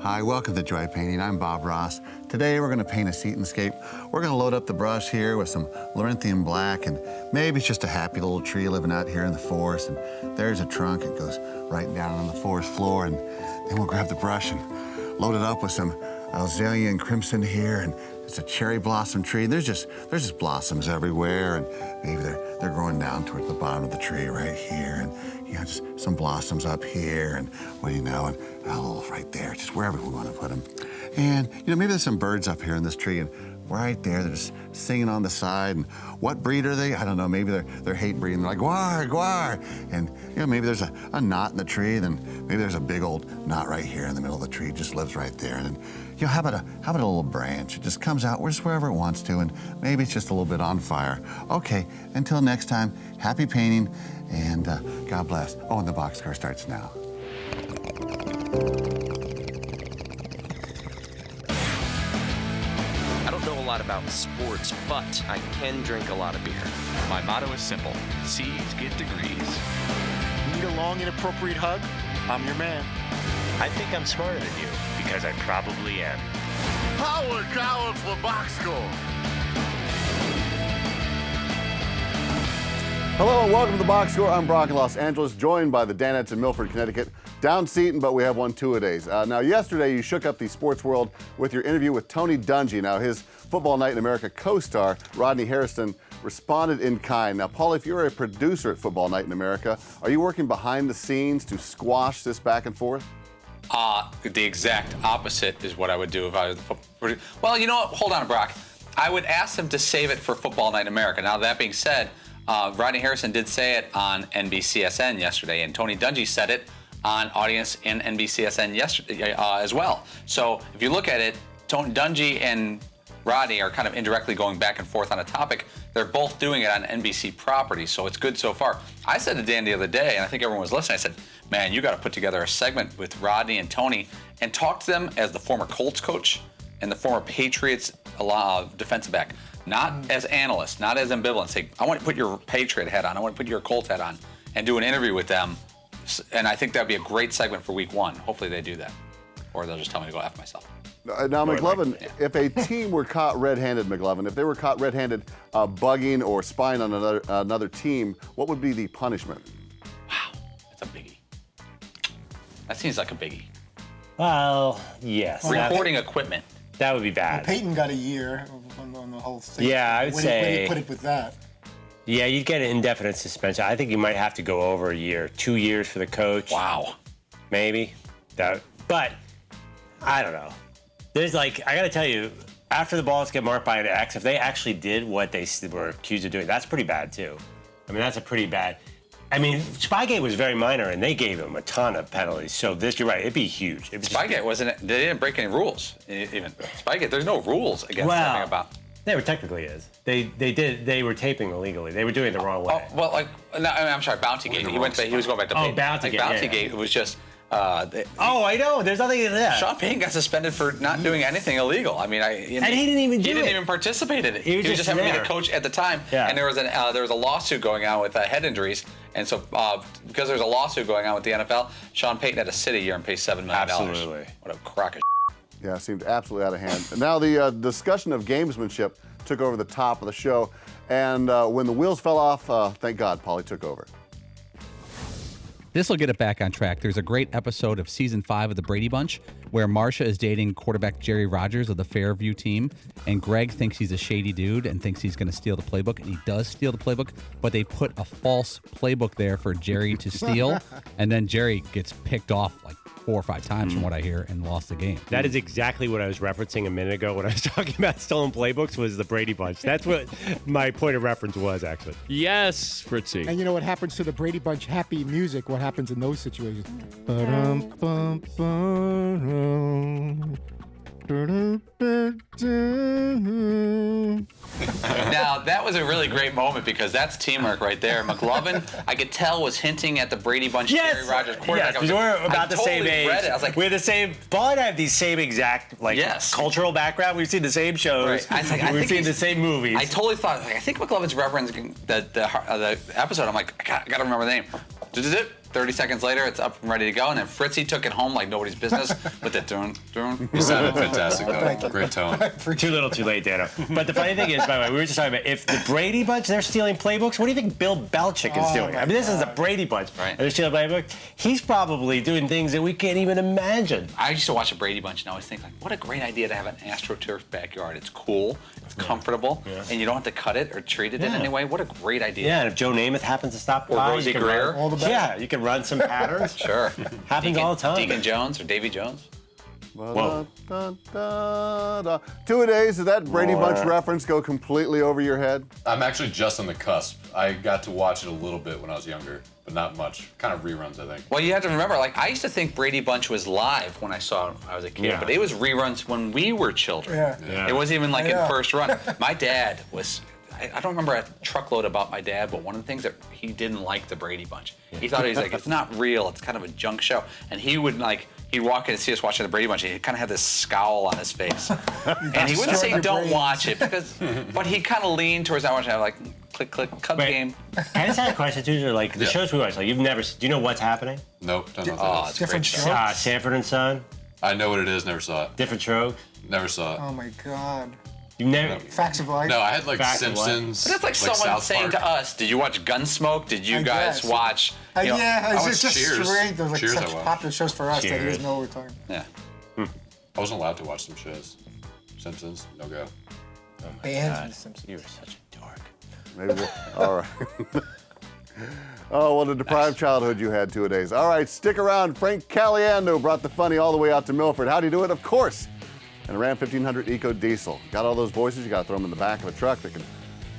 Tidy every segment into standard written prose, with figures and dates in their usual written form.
Hi, welcome to Joy Painting. I'm Bob Ross. Today we're going to paint a seat-and-scape. We're going to load up the brush here with some Laurenthian black, and maybe it's just a happy little tree living out here in the forest. And there's a trunk. It goes right down on the forest floor, and then we'll grab the brush and load it up with some azalea and crimson here, and it's a cherry blossom tree. And there's just blossoms everywhere, and maybe they're growing down towards the bottom of the tree right here, and just some blossoms up here, and what do you know, and a little right there, just wherever we want to put them. And maybe there's some birds up here in this tree, and right there, they're just singing on the side. And what breed are they? I don't know. Maybe they're hate breeding. They're like, gwar, gwar. And maybe there's a knot in the tree, then maybe there's a big old knot right here in the middle of the tree. It just lives right there. And then, how about a little branch? It just comes out just wherever it wants to, and maybe it's just a little bit on fire. Okay, until next time, happy painting, and God bless. Oh, and the boxcar starts now. I don't know a lot about sports, but I can drink a lot of beer. My motto is simple: C's get degrees. Need a long, inappropriate hug? I'm your man. I think I'm smarter than you. Because I probably am. Howard Collins for box score. Hello and welcome to the Box Score. I'm Brock in Los Angeles, joined by the Danettes in Milford, Connecticut. Down seating, but we have one two-a-days. Now, yesterday you shook up the sports world with your interview with Tony Dungy. Now, his Football Night in America co-star, Rodney Harrison, responded in kind. Now, Paul, if you're a producer at Football Night in America, are you working behind the scenes to squash this back and forth? The exact opposite is what I would do if I was the Well, you know what? Hold on, Brock. I would ask them to save it for Football Night in America. Now, that being said, Rodney Harrison did say it on NBCSN yesterday, and Tony Dungy said it on Audience in NBCSN yesterday as well. So if you look at it, Dungy and Rodney are kind of indirectly going back and forth on a topic. They're both doing it on NBC property, so it's good so far. I said to Dan the other day, and I think everyone was listening, I said, man, you got to put together a segment with Rodney and Tony and talk to them as the former Colts coach and the former Patriots defensive back, not as analysts, not as ambivalent. Say, I want to put your Patriot hat on, I want to put your Colt hat on, and do an interview with them. And I think that'd be a great segment for week one. Hopefully they do that. Or they'll just tell me to go F myself. Now, McLovin, if a team were caught red-handed, McLovin, if they were caught red-handed bugging or spying on another team, what would be the punishment? Wow, that's a biggie. That seems like a biggie. Well, yes. Recording equipment. That would be bad. Well, Peyton got a year on the whole thing. Yeah, I would say. When he put it with that. Yeah, you'd get an indefinite suspension. I think you might have to go over a year, 2 years for the coach. Wow. Maybe. But I don't know. There's I got to tell you, after the balls get marked by an X, if they actually did what they were accused of doing, that's pretty bad too. I mean, that's a pretty bad. I mean, Spygate was very minor, and they gave him a ton of penalties. So you're right, it'd be huge. Spygate wasn't. They didn't break any rules. Even Spygate, there's no rules against anything about. There technically is. They were taping illegally. They were doing it the wrong way. No, I'm sorry, Bountygate. He was going back to Peyton. Bountygate. Bountygate was just. I know. There's nothing in that. Sean Payton got suspended for not doing anything illegal. I mean, and he didn't even do it. He didn't even participate in it. He was just having to be the coach at the time. Yeah. And there was a lawsuit going on with head injuries, and so because there's a lawsuit going on with the NFL, Sean Payton had to sit a year and pay $7 million. Absolutely. What a crock of Yeah, it seemed absolutely out of hand. And now the discussion of gamesmanship took over the top of the show, and when the wheels fell off, thank God, Paulie took over. This will get it back on track. There's a great episode of Season 5 of The Brady Bunch where Marcia is dating quarterback Jerry Rogers of the Fairview team, and Greg thinks he's a shady dude and thinks he's going to steal the playbook, and he does steal the playbook, but they put a false playbook there for Jerry to steal, and then Jerry gets picked off 4 or 5 times from what I hear and lost the game. That is exactly what I was referencing a minute ago when I was talking about stolen playbooks was the Brady Bunch. That's what my point of reference was, actually. Yes, Fritzy. And you know what happens to the Brady Bunch happy music? What happens in those situations? Ba-dum-bum-bum. Now, that was a really great moment because that's teamwork right there. McLovin, I could tell, was hinting at the Brady Bunch, Jerry Rogers quarterback. Yes, because we're about the same age. Read it. I was like, we're the same. Paul and I have the same exact cultural background. We've seen the same shows. Right. We've seen the same movies. I totally thought, I think McLovin's referencing the episode. I'm like, I got to remember the name. 30 seconds later, it's up and ready to go. And then Fritzy took it home like nobody's business with the dun. You sounded fantastic, though. Great tone. Too little, too late, Dano. But the funny thing is, by the way, we were just talking about if the Brady Bunch, they're stealing playbooks, what do you think Bill Belichick is doing? I mean, this is the Brady Bunch. Right. And they're stealing playbooks. He's probably doing things that we can't even imagine. I used to watch the Brady Bunch and always think, like, what a great idea to have an AstroTurf backyard. It's cool, it's comfortable, and you don't have to cut it or treat it in any way. What a great idea. Yeah, and if Joe Namath happens to stop Or by, Rosie you can Greer. run- All the better. Yeah, you can run some patterns. Sure. Happens all the time. Deacon Jones or Davy Jones. Whoa. Two-a-days, did that Brady Bunch reference go completely over your head? I'm actually just on the cusp. I got to watch it a little bit when I was younger, but not much. Kind of reruns, I think. Well, you have to remember, like, I used to think Brady Bunch was live when I saw it when I was a kid, Yeah. but it was reruns when we were children. Yeah. It wasn't even like in first run. My dad was, I don't remember a truckload about my dad, but one of the things that he didn't like the Brady Bunch. He thought, he's like, it's not real, it's kind of a junk show. And he would he'd walk in and see us watching the Brady Bunch, and he'd kind of have this scowl on his face. And he wouldn't say, don't watch it, but he kind of leaned towards that watch, and I'm like, click, click, Cubs Wait, game. I just had a question too. Like the shows we watch, like you've never, do you know what's happening? Nope, don't know what Oh, that it's is. a great show. Sanford and Son, I know what it is, never saw it. Different Strokes. Never saw it. Oh my God. You've never. Facts of life. No, I had like Back to what? Simpsons. But that's like someone South saying Park. to us, did you watch Gunsmoke? Did you I guys guess. watch? You know, Yeah, I it's watched just Cheers. strange. There's like Cheers I such watched. popular shows for us that he Cheers. doesn't know what we're talking about. Yeah. I wasn't allowed to watch some shows. Simpsons, no go. Bands and Simpsons. You're such a dork. Maybe all right. Oh, what a deprived childhood you had, two-a-days. All right, stick around. Frank Caliendo brought the funny all the way out to Milford. How'd he do it? Of course, in a Ram 1500 Eco Diesel. Got all those voices, you got to throw them in the back of a truck that can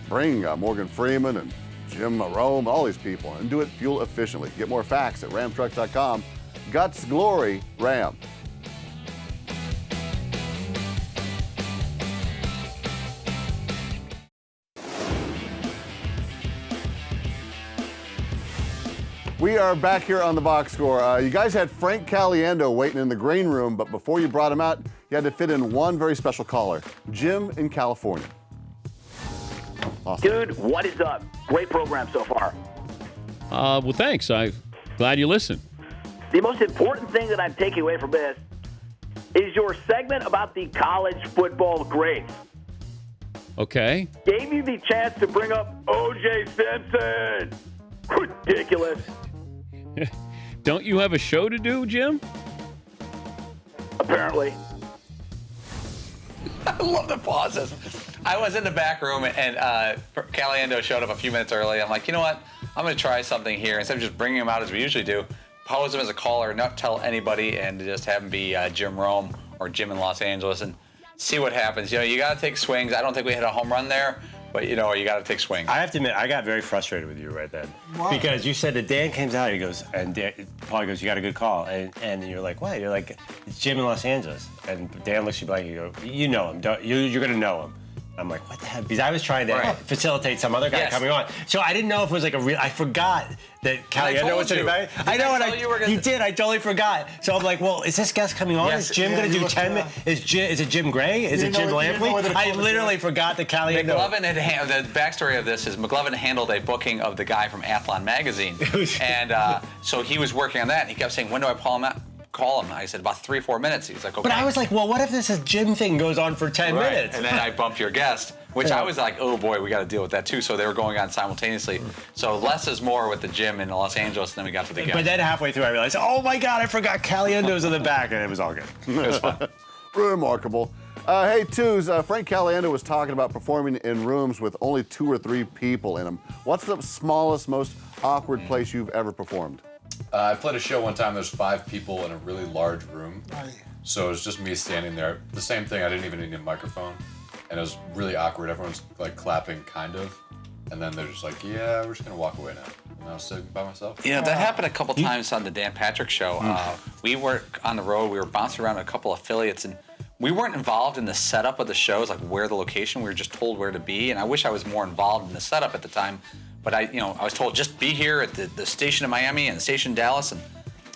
bring Morgan Freeman and Jim Rome, all these people, and do it fuel efficiently. Get more facts at ramtruck.com. Guts, glory, Ram. We are back here on the box score. You guys had Frank Caliendo waiting in the green room, but before you brought him out, you had to fit in one very special caller, Jim in California. Awesome. Dude, what is up? Great program so far. Well, thanks. I'm glad you listened. The most important thing that I'm taking away from this is your segment about the college football greats. Okay. Gave you the chance to bring up O.J. Simpson. Ridiculous. Don't you have a show to do, Jim? Apparently. I love the pauses. I was in the back room, and Caliendo showed up a few minutes early. I'm like, you know what? I'm going to try something here. Instead of just bringing him out as we usually do, pose him as a caller, not tell anybody, and just have him be Jim Rome or Jim in Los Angeles and see what happens. You know, you got to take swings. I don't think we hit a home run there, but, you know, you got to take swings. I have to admit, I got very frustrated with you right then. Why? Because you said that Dan comes out, he goes, and Paul goes, you got a good call. And you're like, what? You're like, it's Jim in Los Angeles. And Dan looks you blank, you go, you know him. You're going to know him. I'm like, what the heck? Because I was trying to facilitate some other guy coming on. So I didn't know if it was like a real, I forgot that Caliendo was sitting back. I know, and you did, I totally forgot. So I'm like, well, is this guest coming on? Yes. Is Jim going to do 10 minutes? Is it Jim Gray? Is it Jim Lampley? I literally forgot that Caliendo. McLovin had the backstory of this is McLovin handled a booking of the guy from Athlon magazine, and so he was working on that. And he kept saying, "When do I call him?" I said, "About 3-4 minutes." He's like, "Okay." But I was like, well, what if this Jim thing goes on for 10 minutes? And then I bumped your guest, which I was like, oh boy, we got to deal with that too. So they were going on simultaneously. So less is more with the Jim in Los Angeles, and then we got to the guest. But then halfway through, I realized, oh my God, I forgot Caliendo's in the back, and it was all good. It was fun. Remarkable. Hey, Twos, Frank Caliendo was talking about performing in rooms with only 2 or 3 people in them. What's the smallest, most awkward place you've ever performed? I played a show one time, there's 5 people in a really large room. So it was just me standing there. The same thing, I didn't even need a microphone. And it was really awkward. Everyone's like clapping, kind of. And then they're just like, yeah, we're just gonna walk away now. And I was sitting by myself. Yeah, that happened a couple times on the Dan Patrick Show. We were on the road, we were bouncing around a couple affiliates, and we weren't involved in the setup of the shows, like where the location, we were just told where to be. And I wish I was more involved in the setup at the time. But I was told just be here at the station in Miami and the station in Dallas. And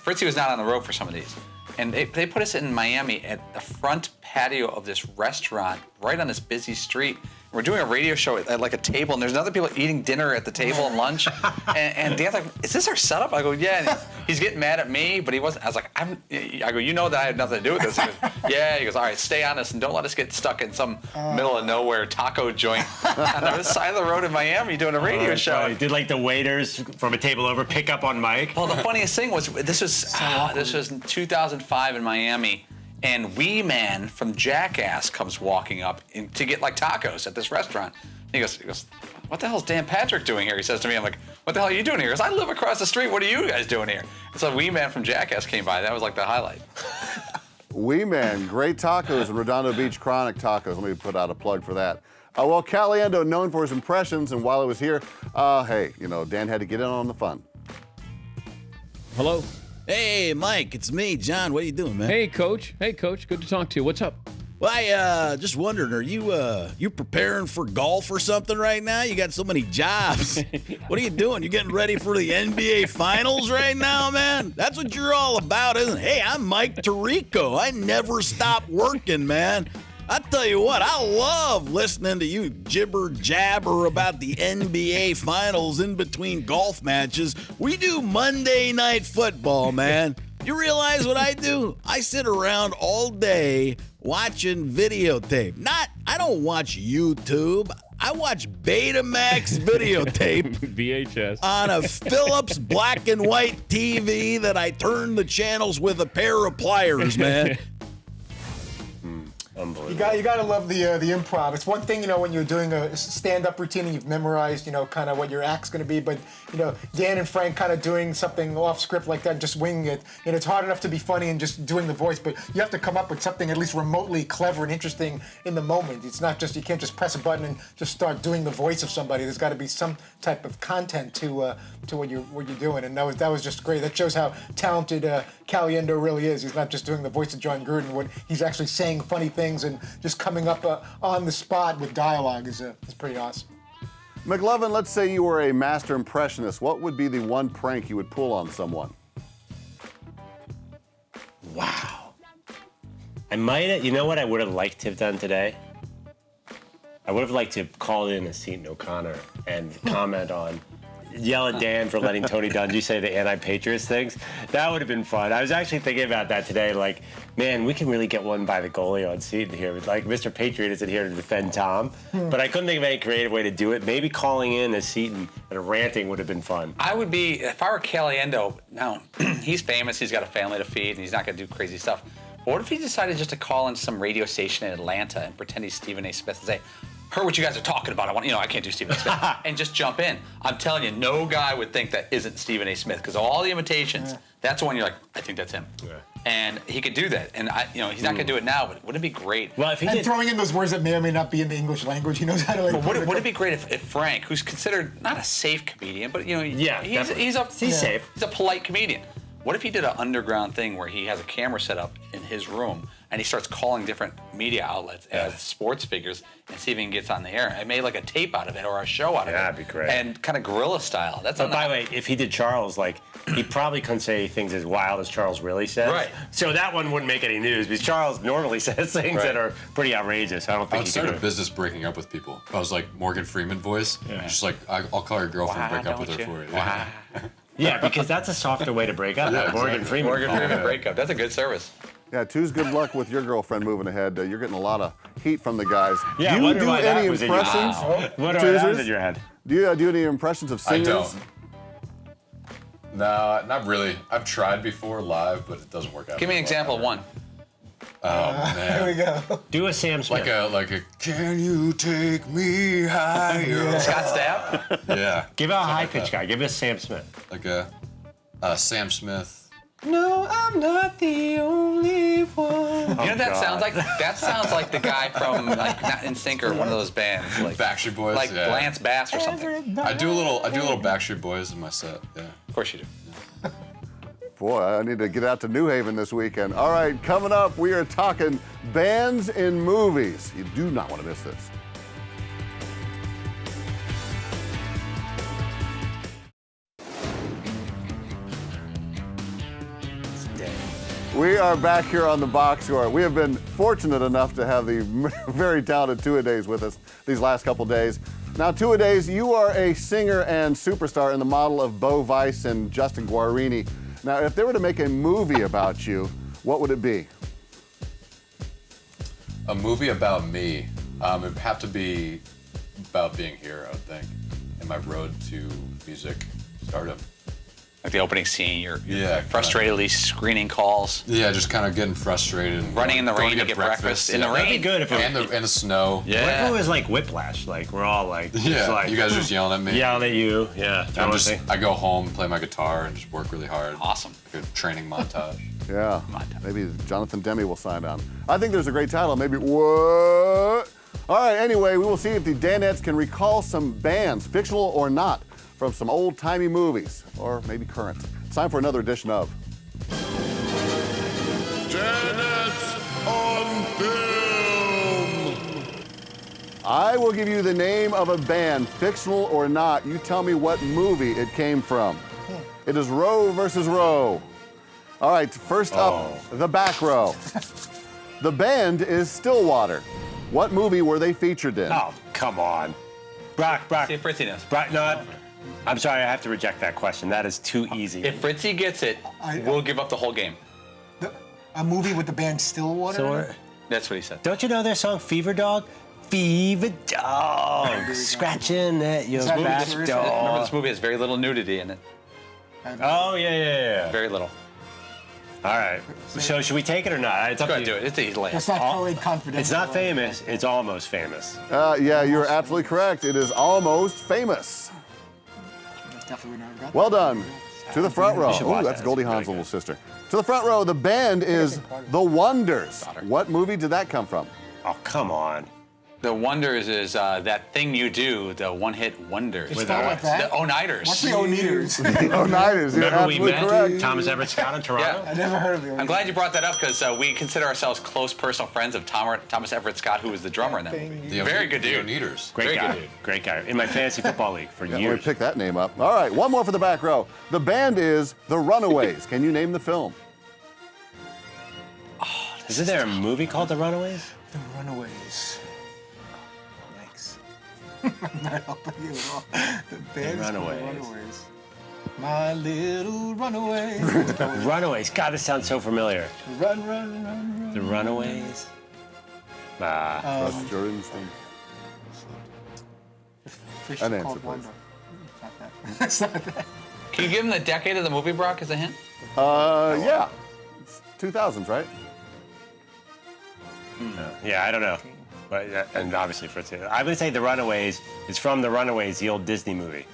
Fritzy was not on the road for some of these. And they put us in Miami at the front patio of this restaurant right on this busy street. We're doing a radio show at like a table, and there's other people eating dinner at the table and lunch. and Dan's like, "Is this our setup?" I go, "Yeah." And he's getting mad at me, but he wasn't. I was like, I go, "You know that I had nothing to do with this." He goes, "Yeah." He goes, "All right, stay on this and don't let us get stuck in some middle of nowhere taco joint on the side of the road in Miami doing a radio show." Funny. Did like the waiters from a table over pick up on Mike? Well, the funniest thing was this was 2005 in Miami. And Wee Man from Jackass comes walking up to get like tacos at this restaurant. And he goes, "What the hell is Dan Patrick doing here?" He says to me, I'm like, "What the hell are you doing here?" He goes, "I live across the street. What are you guys doing here?" And so Wee Man from Jackass came by. That was like the highlight. Wee Man, great tacos and Redondo Beach Chronic tacos. Let me put out a plug for that. Well, Caliendo, known for his impressions, and while I was here, hey, Dan had to get in on the fun. Hello. Hey, Mike, it's me, John. What are you doing, man? Hey, Coach. Good to talk to you. What's up? Well, I just wondering, are you preparing for golf or something right now? You got so many jobs. What are you doing? You getting ready for the NBA Finals right now, man? That's what you're all about, isn't it? Hey, I'm Mike Tirico. I never stop working, man. I tell you what, I love listening to you jibber jabber about the NBA Finals in between golf matches. We do Monday Night Football, man. You realize what I do? I sit around all day watching videotape. I don't watch YouTube. I watch Betamax videotape VHS on a Philips black and white TV that I turn the channels with a pair of pliers, man. You got to love the improv. It's one thing, when you're doing a stand-up routine and you've memorized, kind of what your act's going to be. But, Dan and Frank kind of doing something off script like that, just winging it. It's hard enough to be funny and just doing the voice, but you have to come up with something at least remotely clever and interesting in the moment. It's not just, you can't just press a button and just start doing the voice of somebody. There's got to be some type of content to what you're doing. And that was just great. That shows how talented Caliendo really is. He's not just doing the voice of John Gruden. He's actually saying funny things and just coming up on the spot with dialogue is pretty awesome. McLovin, let's say you were a master impressionist. What would be the one prank you would pull on someone? Wow. I might have, you know what I would have liked to have done today? I would have liked to have called in a Seton O'Connor and comment on, yell at Dan for letting Tony Dungy say the anti-Patriots things. That would have been fun. I was actually thinking about that today. Like, man, we can really get one by the goalie on Seton here. Like, Mr. Patriot isn't here to defend Tom. But I couldn't think of any creative way to do it. Maybe calling in as Seton and ranting would have been fun. I would be, if I were Caliendo, now, he's famous, he's got a family to feed, and he's not going to do crazy stuff. But what if he decided just to call in some radio station in Atlanta and pretend he's Stephen A. Smith and say, "Heard what you guys are talking about. I can't do Stephen A. Smith," and just jump in. I'm telling you, no guy would think that isn't Stephen A. Smith because all the imitations. That's the one you're like, I think that's him. Yeah. And he could do that. And he's not going to do it now, but wouldn't it be great? Well, if he did, throwing in those words that may or may not be in the English language, he knows how to. But would it be great if Frank, who's considered not a safe comedian, but he's safe. He's a polite comedian. What if he did an underground thing where he has a camera set up in his room and he starts calling different media outlets as sports figures and see if he gets on the air? I made like a tape out of it or a show out of it. That'd be great. And kind of guerrilla style. But by the way, if he did Charles, he probably couldn't say things as wild as Charles really says. Right. So that one wouldn't make any news because Charles normally says things that are pretty outrageous. I don't think I would start a business breaking up with people. If I was like Morgan Freeman voice, just like, I'll call your girlfriend and break up with her for you. Yeah, because that's a softer way to break up. Yeah, Morgan Freeman. Morgan Freeman breakup. That's a good service. Yeah, Two's good luck with your girlfriend moving ahead. You're getting a lot of heat from the guys. Yeah, do you wonder do why that any was in your impressions? head. What are those in your head? Do you do any impressions of singers? I don't. No, not really. I've tried before live, but it doesn't work out. Give me an example of one. Oh man. Here we go. Do a Sam Smith. Like a can you take me higher? Scott Stapp? Yeah. Give out a high pitch guy. Give us Sam Smith. Like a Sam Smith. No, I'm not the only one. You know what that sounds like? That sounds like the guy from not NSYNC or one of those bands, like Backstreet Boys, like Lance Bass or something. I do a little Backstreet Boys in my set. Yeah. Of course you do. Boy, I need to get out to New Haven this weekend. All right, coming up, we are talking bands in movies. You do not want to miss this. We are back here on the box score. We have been fortunate enough to have the very talented Two-A-Days with us these last couple days. Now, Two-A-Days, you are a singer and superstar in the model of Bo Weiss and Justin Guarini. Now, if they were to make a movie about you, what would it be? A movie about me. It'd have to be about being here, I would think, in my road to music stardom. Like the opening scene, you're Yeah, frustratedly screening calls. Yeah, just kind of getting frustrated. And Running in the going rain to get breakfast. In the That'd be rain. good if it was, and the snow. What if it was like Whiplash? Like we're all like, Yeah, just like you guys are just yelling at me. Yelling at you. Yeah. I go home, play my guitar, and just work really hard. Awesome. Like a training montage. Yeah, maybe Jonathan Demme will sign on. I think there's a great title, maybe what? All right, anyway, we will see if the Danettes can recall some bands, fictional or not, from some old-timey movies, or maybe current. It's time for another edition of Danette on Film. I will give you the name of a band, fictional or not. You tell me what movie it came from. It is Roe versus Roe. All right, first up, the back row. The band is Stillwater. What movie were they featured in? Oh, come on. Brock. See if Fritzy knows. Brock, no, I'm sorry, I have to reject that question. That is too easy. If Fritzy gets it, we'll give up the whole game. A movie with the band Stillwater? in it? That's what he said. Don't you know their song Fever Dog? Fever Dog, scratching at your back door. Remember, this movie has very little nudity in it. Oh, yeah. Very little. All right. So should we take it or not? It's up Go to ahead, you. do it. It's easy. That's not Kool-Aid Confidential. It's not famous. It's almost famous. Yeah, you're absolutely correct. It is Almost Famous. That's definitely what I got. Well done. To the front row. should Ooh, watch that's that. Goldie It's Hawn's really little sister. To the front row, the band is The Wonders. What movie did that come from? Oh, come on. The Wonders is that thing you do, the one-hit wonders. It's not like that. The Oniders. What's the Oniders? Oh, Nighters. You're Remember we absolutely met correct. Thomas Everett Scott in Toronto? I never heard of the I'm glad you brought that up because we consider ourselves close personal friends of Thomas Everett Scott, who was the drummer in that movie. Very good dude. Neaters. Great Very guy. good dude. Great guy. In my fantasy football league for Yeah, let me years. pick that name up. All right, one more for the back row. The band is The Runaways. Can you name the film? Isn't there a movie called The Runaways? The Runaways. Yikes. I'm not helping you at all. The band is called The Runaways. Runaways. My little runaways. Runaways. God, this sounds so familiar. Run, run, run, The Runaways? Nah. Trust your instinct. Fish An answer, called please. Wanda. It's not that. It's not that. Can you give him the decade of the movie, Brock, as a hint? Yeah. It's 2000s, right? Yeah, I don't know. But, and obviously Fritz. I'm going to say The Runaways is from The Runaways, the old Disney movie.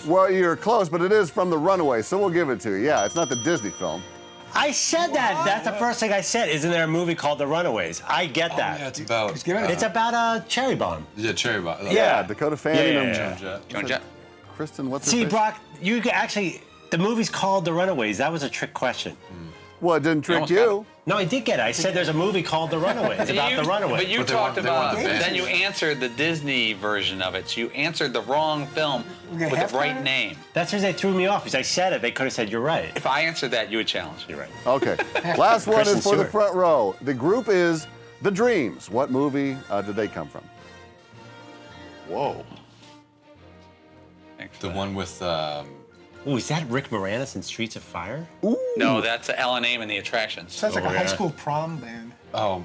Well, you're close, but it is from The Runaways, so we'll give it to you. Yeah, it's not the Disney film. I said that. That's the first thing I said. Isn't there a movie called The Runaways? I get that. Yeah, it's about. It's about a cherry bomb. Yeah, Cherry Bomb. Yeah, Dakota Fanning Yeah, and yeah, yeah. Joan Jett. Kristen, what's her See, face? Brock, you could actually. The movie's called The Runaways. That was a trick question. Well, it didn't trick almost got you. No, I did get it. I said there's a movie called The Runaways about the Runaways. But you But they talked want- they want about, the band. then you answered the Disney version of it. So you answered the wrong film got with half the right credit? name. That's because they threw me off because I said it. They could have said you're right. If I answered that, you would challenge. You're right. Okay. Last one Kristen is for the Stewart. front row. The group is The Dreams. What movie did they come from? Whoa. Thanks for The that. one with. Ooh, is that Rick Moranis in Streets of Fire? No, that's Ellen Aim and the Attractions. Sounds like a Oh, high yeah. school prom band. Oh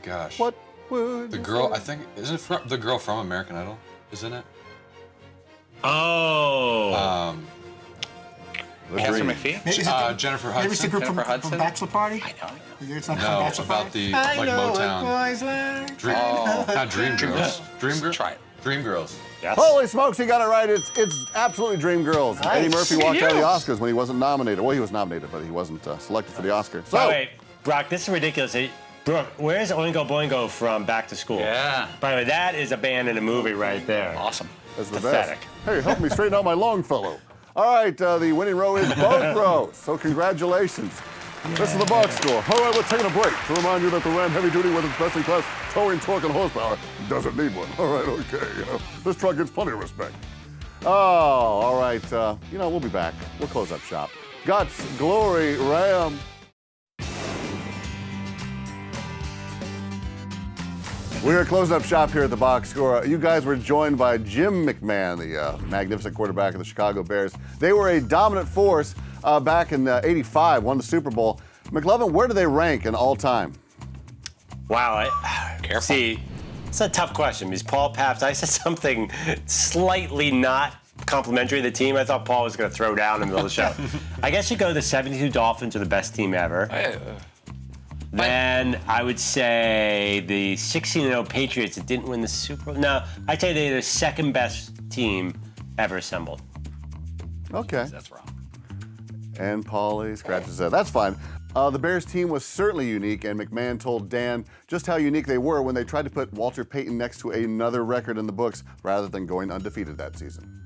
gosh. What would The you girl, say? I think, isn't it the girl from American Idol? Isn't it? Oh. Catherine McPhee? Maybe is it Jennifer maybe it's the Hudson. group Jennifer from Hudson? Bachelor Party? I know. It's not from No, Bachelor about Party? the like Motown. Boys like. Dream, not Dream Girls. Dream Girls. Try it. Dream Girls. Yes. Holy smokes, he got it right. It's absolutely Dreamgirls. Eddie Murphy walked out of the Oscars when he wasn't nominated. Well, he was nominated, but he wasn't selected for the Oscar. By So, the way, Brock, this is ridiculous. Hey, Brooke, where's Oingo Boingo from Back to School? Yeah. By the way, that is a band in a movie right there. Awesome. that's the Pathetic. best. Hey, help me straighten out my Longfellow. All right, the winning row is both rows. So congratulations. This is the box score. All right, we're taking a break to remind you that the Ram Heavy Duty, with its best-in-class towing, torque, and horsepower, doesn't need one. All right, okay. This truck gets plenty of respect. Oh, all right. We'll be back. We'll close up shop. Guts, glory, Ram. We are closing up shop here at the Box Score. You guys were joined by Jim McMahon, the magnificent quarterback of the Chicago Bears. They were a dominant force back in '85, won the Super Bowl. McLovin, where do they rank in all time? Wow. Careful. See, it's a tough question because Paul Pabst, I said something slightly not complimentary to the team. I thought Paul was going to throw down in the middle of the show. I guess you go the 72 Dolphins are the best team ever. Then I would say the 16-0 Patriots that didn't win the Super Bowl. No, I'd say they're the second best team ever assembled. Okay. That's wrong. And Paulie scratches his head. That's fine. The Bears team was certainly unique, and McMahon told Dan just how unique they were when they tried to put Walter Payton next to another record in the books rather than going undefeated that season.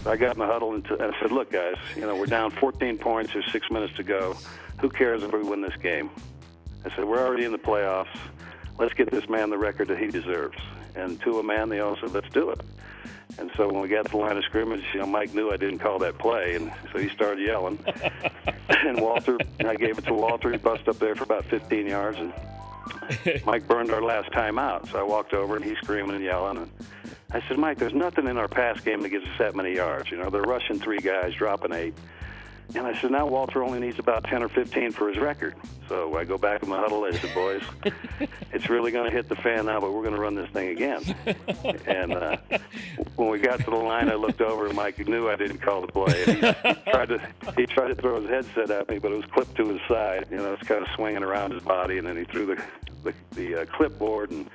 I got in the huddle and I said, look, guys, we're down 14 points. There's 6 minutes to go. Who cares if we win this game? I said, we're already in the playoffs. Let's get this man the record that he deserves. And to a man, they all said, let's do it. And so when we got to the line of scrimmage, Mike knew I didn't call that play, and so he started yelling. And I gave it to Walter. He busted up there for about 15 yards, and Mike burned our last time out. So I walked over, and he's screaming and yelling. And I said, Mike, there's nothing in our pass game that gives us that many yards. They're rushing 3 guys, dropping 8. And I said, now Walter only needs about 10 or 15 for his record. So I go back in my huddle. I said, boys, it's really going to hit the fan now, but we're going to run this thing again. And when we got to the line, I looked over, and Mike knew I didn't call the play. And he tried to throw his headset at me, but it was clipped to his side. It's kind of swinging around his body, and then he threw the clipboard, and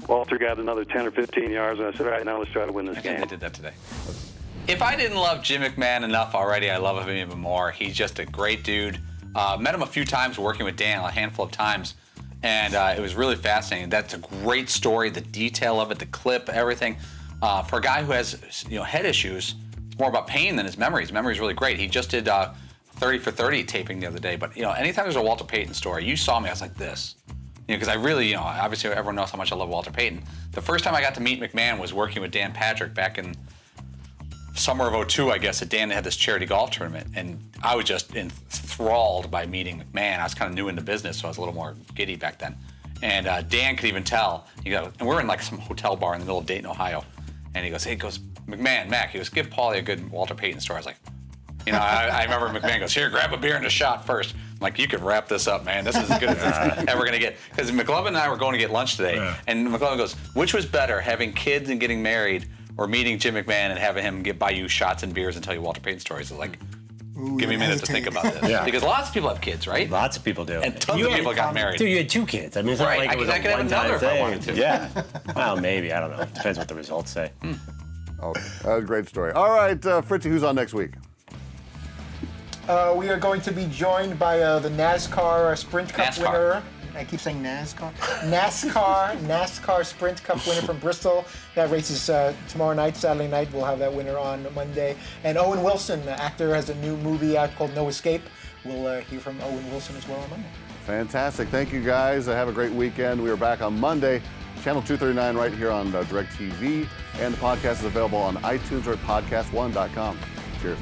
Walter got another 10 or 15 yards, and I said, all right, now let's try to win this game. I did that today. If I didn't love Jim McMahon enough already, I love him even more. He's just a great dude. Met him a few times working with Dan, a handful of times, and it was really fascinating. That's a great story, the detail of it, the clip, everything. For a guy who has head issues, it's more about pain than his memory. His memory is really great. He just did 30 for 30 taping the other day, but anytime there's a Walter Payton story, you saw me, I was like this. Because I really, obviously everyone knows how much I love Walter Payton. The first time I got to meet McMahon was working with Dan Patrick back in summer of '02, I guess, that Dan had this charity golf tournament, and I was just enthralled by meeting McMahon. I was kind of new in the business, so I was a little more giddy back then. And Dan could even tell. And we're in like some hotel bar in the middle of Dayton, Ohio, and he goes, McMahon, Mac, he goes, give Paulie a good Walter Payton story. I was like, I remember McMahon goes, here, grab a beer and a shot first. I'm like, you can wrap this up, man. This is as good as it's ever going to get. Because McLovin and I were going to get lunch today, and McLovin goes, which was better, having kids and getting married, or meeting Jim McMahon and having him buy you shots and beers and tell you Walter Payton stories? So give me a minute to think about this. Yeah. Because lots of people have kids, right? Lots of people do. And tons of people got married. Dude, you had 2 kids. I mean, it's not like it was I could have another if I wanted to. Yeah. Well, maybe. I don't know. Depends what the results say. Okay, that was a great story. All right, Fritzy, who's on next week? We are going to be joined by the NASCAR Sprint Cup winner. I keep saying NASCAR. NASCAR Sprint Cup winner from Bristol. That race is tomorrow night, Saturday night. We'll have that winner on Monday. And Owen Wilson, the actor, has a new movie out called No Escape. We'll hear from Owen Wilson as well on Monday. Fantastic. Thank you, guys. Have a great weekend. We are back on Monday, channel 239 right here on DirecTV. And the podcast is available on iTunes or at podcast1.com. Cheers.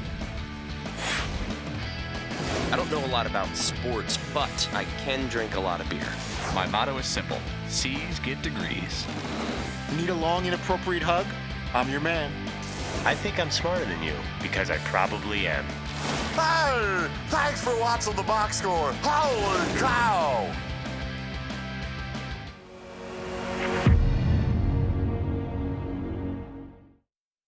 I don't know a lot about sports, but I can drink a lot of beer. My motto is simple. C's get degrees. Need a long, inappropriate hug? I'm your man. I think I'm smarter than you, because I probably am. Hey, thanks for watching the Box Score. Holy cow!